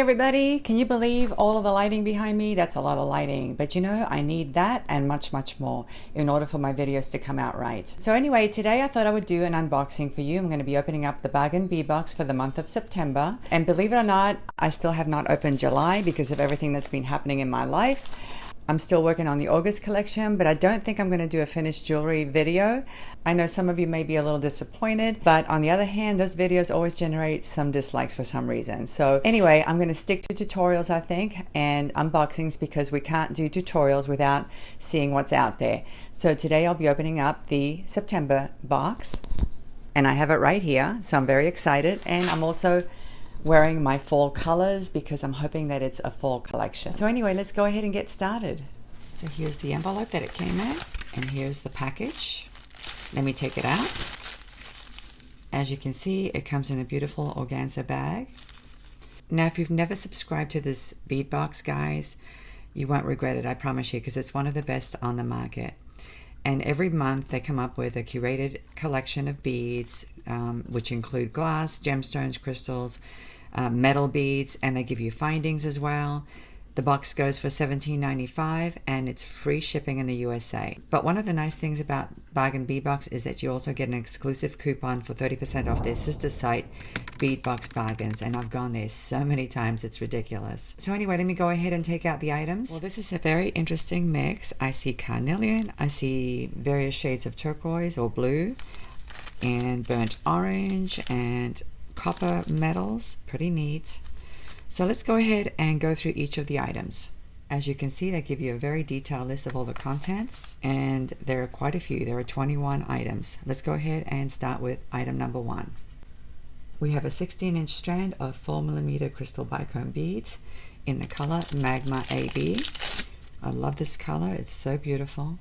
everybody, can you believe all of the lighting behind me? That's a lot of lighting, but you know, I need that and much more in order for my videos to come out right. So anyway, today I thought I would do an unboxing for you. I'm going to be opening up the Bargain Bead Box for the month of September, and believe it or not, I still have not opened July because of everything that's been happening in my life. I'm still working on the August collection, but I don't think I'm going to do a finished jewelry video. I know some of you may be a little disappointed, but on the other hand, those videos always generate some dislikes for some reason. So anyway, I'm going to stick to tutorials, I think, and unboxings because we can't do tutorials without seeing what's out there. So today I'll be opening up the September box, and I have it right here. So I'm very excited, and I'm also wearing my fall colors because I'm hoping that it's a fall collection. So anyway, let's go ahead and get started. So here's the envelope that it came in, and here's the package. Let me take it out. As you can see, it comes in a beautiful organza bag. Now, if you've never subscribed to this bead box, guys, you won't regret it, I promise you, because it's one of the best on the market. And every month they come up with a curated collection of beads, which include glass, gemstones, crystals, metal beads, and they give you findings as well. The box goes for $17.95 and it's free shipping in the USA. But one of the nice things about Bargain Bead Box is that you also get an exclusive coupon for 30% off their sister site, Bead Box Bargains, and I've gone there so many times it's ridiculous. So anyway, let me go ahead and take out the items. Well, this is a very interesting mix. I see Carnelian, I see various shades of turquoise or blue, and burnt orange, and copper metals. Pretty neat. So let's go ahead and go through each of the items. As you can see, they give you a very detailed list of all the contents, and there are quite a few. There are 21 items. Let's go ahead and start with item number 1. We have a 16-inch strand of 4mm crystal bicone beads in the color Magma AB. I love this color. It's so beautiful.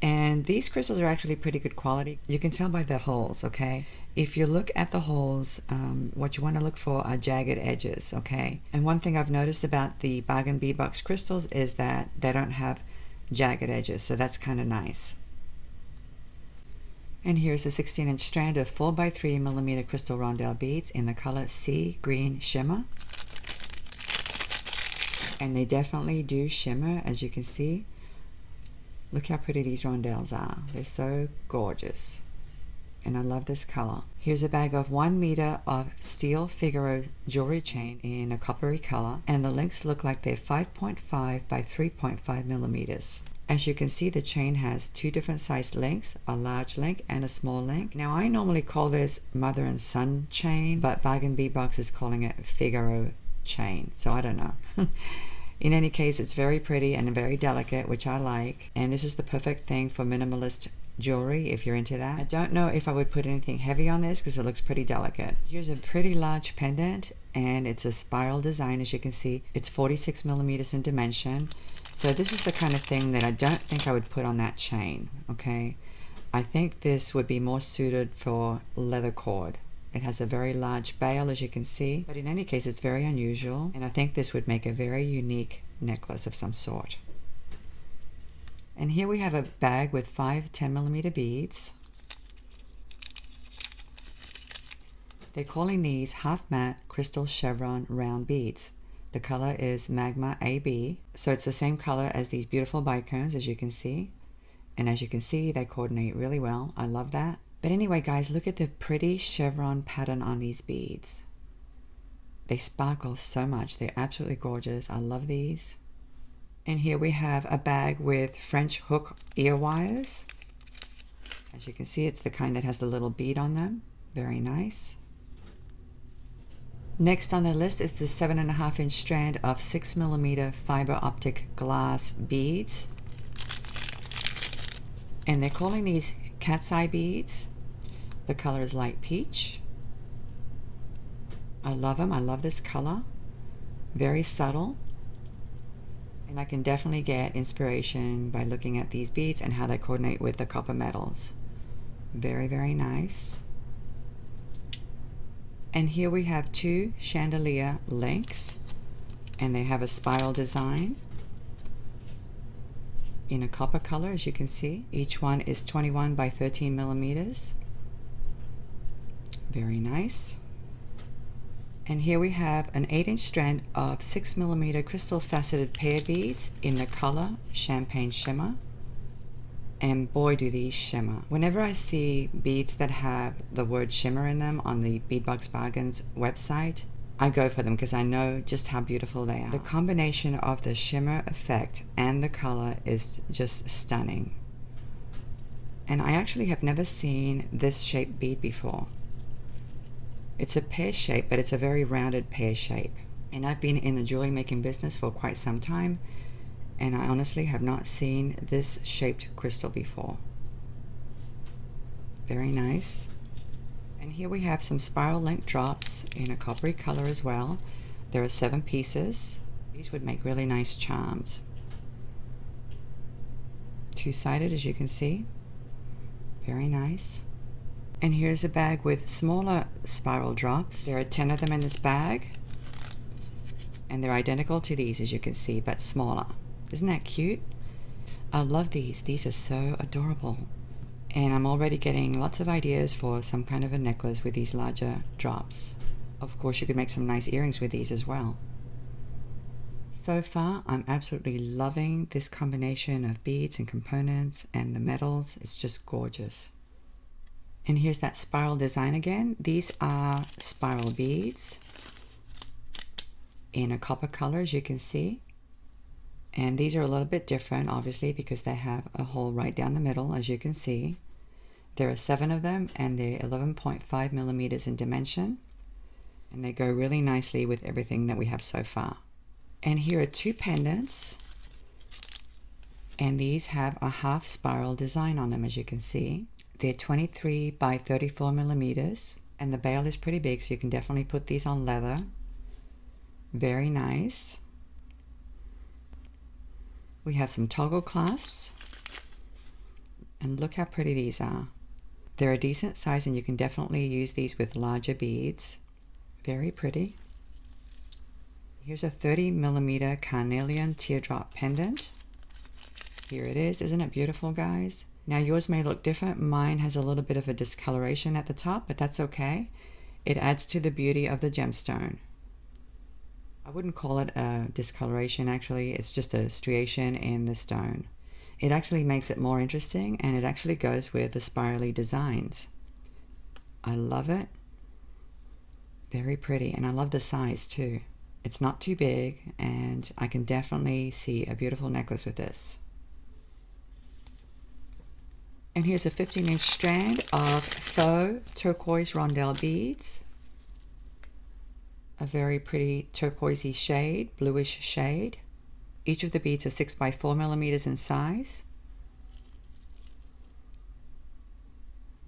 And these crystals are actually pretty good quality. You can tell by the holes, okay? If you look at the holes, what you want to look for are jagged edges, okay? And one thing I've noticed about the Bargain Bead Box crystals is that they don't have jagged edges, so that's kind of nice. And here's a 16-inch strand of 4x3mm crystal rondelle beads in the color Sea Green Shimmer. And they definitely do shimmer, as you can see. Look how pretty these rondelles are. They're so gorgeous. And I love this color. Here's a bag of 1 meter of steel Figaro jewelry chain in a coppery color, and the links look like they're 5.5 by 3.5 millimeters. As you can see, the chain has 2 different sized links, a large link and a small link. Now, I normally call this mother and son chain, but Bargain Bead Box is calling it Figaro Chain, so I don't know. In any case, it's very pretty and very delicate, which I like. And this is the perfect thing for minimalist jewelry if you're into that. I don't know if I would put anything heavy on this because it looks pretty delicate. Here's a pretty large pendant, and it's a spiral design. As you can see, it's 46mm in dimension. So this is the kind of thing that I don't think I would put on that chain, okay? I think this would be more suited for leather cord. It has a very large bail, as you can see, but in any case, it's very unusual, and I think this would make a very unique necklace of some sort. And here we have a bag with 5 10mm beads. They're calling these half matte crystal chevron round beads. The color is Magma AB, so it's the same color as these beautiful bicones, as you can see. And as you can see, they coordinate really well. I love that. But anyway, guys, look at the pretty chevron pattern on these beads. They sparkle so much. They're absolutely gorgeous. I love these. And here we have a bag with French hook ear wires. As you can see, it's the kind that has the little bead on them. Very nice. Next on the list is the 7.5-inch strand of 6mm fiber optic glass beads. And they're calling these cat's eye beads. The color is light peach. I love them. I love this color. Very subtle. And I can definitely get inspiration by looking at these beads and how they coordinate with the copper metals. Very, very nice. And here we have 2 Chandelier Links, and they have a spiral design in a copper color, as you can see. Each one is 21 by 13 millimeters. Very nice. And here we have an 8-inch strand of 6mm crystal faceted pear beads in the color Champagne Shimmer. And boy, do these shimmer. Whenever I see beads that have the word shimmer in them on the Bead Box Bargains website, I go for them because I know just how beautiful they are. The combination of the shimmer effect and the color is just stunning. And I actually have never seen this shaped bead before. It's a pear shape, but it's a very rounded pear shape. And I've been in the jewelry making business for quite some time, and I honestly have not seen this shaped crystal before. Very nice. And here we have some spiral link drops in a coppery color as well. There are 7 pieces. These would make really nice charms. 2-sided, as you can see. Very nice. And here's a bag with smaller spiral drops. There are 10 of them in this bag. And they're identical to these, as you can see, but smaller. Isn't that cute? I love these. These are so adorable. And I'm already getting lots of ideas for some kind of a necklace with these larger drops. Of course, you could make some nice earrings with these as well. So far, I'm absolutely loving this combination of beads and components and the metals. It's just gorgeous. And here's that spiral design again. These are spiral beads in a copper color, as you can see. And these are a little bit different, obviously, because they have a hole right down the middle, as you can see. There are 7 of them, and they're 11.5mm in dimension. And they go really nicely with everything that we have so far. And here are 2 pendants. And these have a half spiral design on them, as you can see. They're 23 by 34mm, and the bail is pretty big, so you can definitely put these on leather. Very nice. We have some toggle clasps, and look how pretty these are. They're a decent size, and you can definitely use these with larger beads. Very pretty. Here's a 30mm Carnelian teardrop pendant. Here it is. Isn't it beautiful, guys? Now yours may look different. Mine has a little bit of a discoloration at the top, but that's okay. It adds to the beauty of the gemstone. I wouldn't call it a discoloration, actually. It's just a striation in the stone. It actually makes it more interesting, and it actually goes with the spirally designs. I love it. Very pretty, and I love the size too. It's not too big, and I can definitely see a beautiful necklace with this. And here's a 15-inch strand of Faux turquoise Rondelle beads. A very pretty turquoisey shade, bluish shade. Each of the beads are 6 by 4mm in size.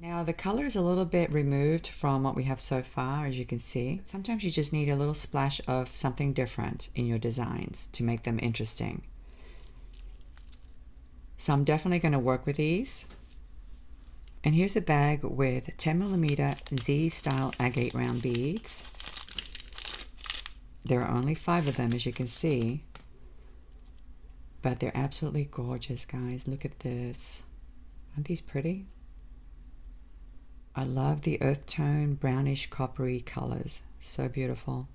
Now the color is a little bit removed from what we have so far, as you can see. Sometimes you just need a little splash of something different in your designs to make them interesting. So I'm definitely going to work with these. And here's a bag with 10mm Z-style agate round beads. There are only 5 of them, as you can see. But they're absolutely gorgeous, guys. Look at this. Aren't these pretty? I love the earth tone, brownish, coppery colors. So beautiful.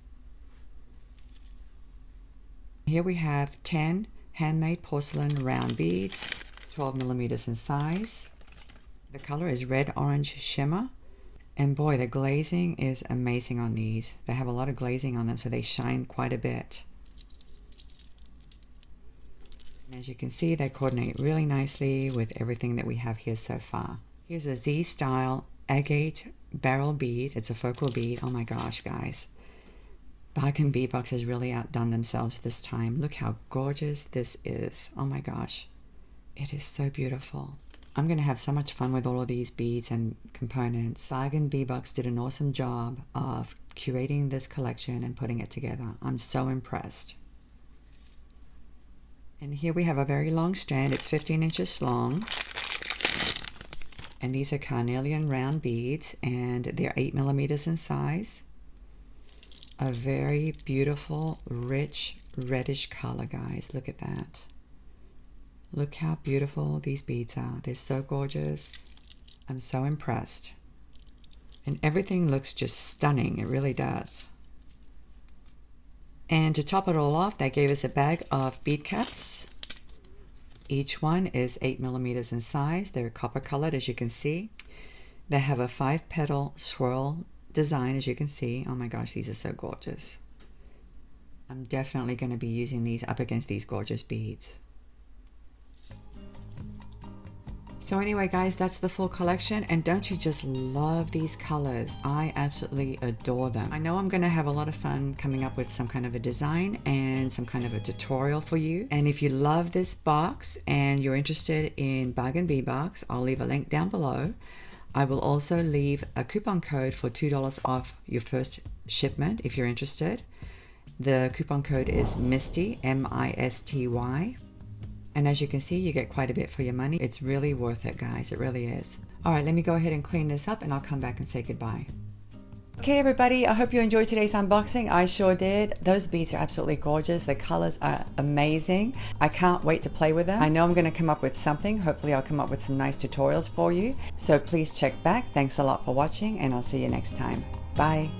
Here we have 10 handmade porcelain round beads, 12mm in size. The color is red orange shimmer. And boy, the glazing is amazing on these. They have a lot of glazing on them, so they shine quite a bit. And as you can see, they coordinate really nicely with everything that we have here so far. Here's a Z-style agate barrel bead. It's a focal bead. Oh my gosh, guys. Bargain Bead Box has really outdone themselves this time. Look how gorgeous this is. Oh my gosh. It is so beautiful. I'm going to have so much fun with all of these beads and components. Bargain Bead Box did an awesome job of curating this collection and putting it together. I'm so impressed. And here we have a very long strand. It's 15 inches long. And these are Carnelian round beads, and they're 8mm in size. A very beautiful, rich, reddish color, guys. Look at that. Look how beautiful these beads are. They're so gorgeous. I'm so impressed. And everything looks just stunning. It really does. And to top it all off, they gave us a bag of bead caps. Each one is 8 millimeters in size. They're copper colored, as you can see. They have a 5-petal swirl design, as you can see. Oh my gosh, these are so gorgeous. I'm definitely going to be using these up against these gorgeous beads. So anyway, guys, that's the full collection. And don't you just love these colors? I absolutely adore them. I know I'm going to have a lot of fun coming up with some kind of a design and some kind of a tutorial for you. And if you love this box and you're interested in Bargain Bead Box, I'll leave a link down below. I will also leave a coupon code for $2 off your first shipment if you're interested. The coupon code is Misty, M-I-S-T-Y. And as you can see, you get quite a bit for your money. It's really worth it, guys. It really is. All right, let me go ahead and clean this up and I'll come back and say goodbye. Okay, everybody, I hope you enjoyed today's unboxing. I sure did. Those beads are absolutely gorgeous. The colors are amazing. I can't wait to play with them. I know I'm going to come up with something. Hopefully, I'll come up with some nice tutorials for you. So please check back. Thanks a lot for watching and I'll see you next time. Bye.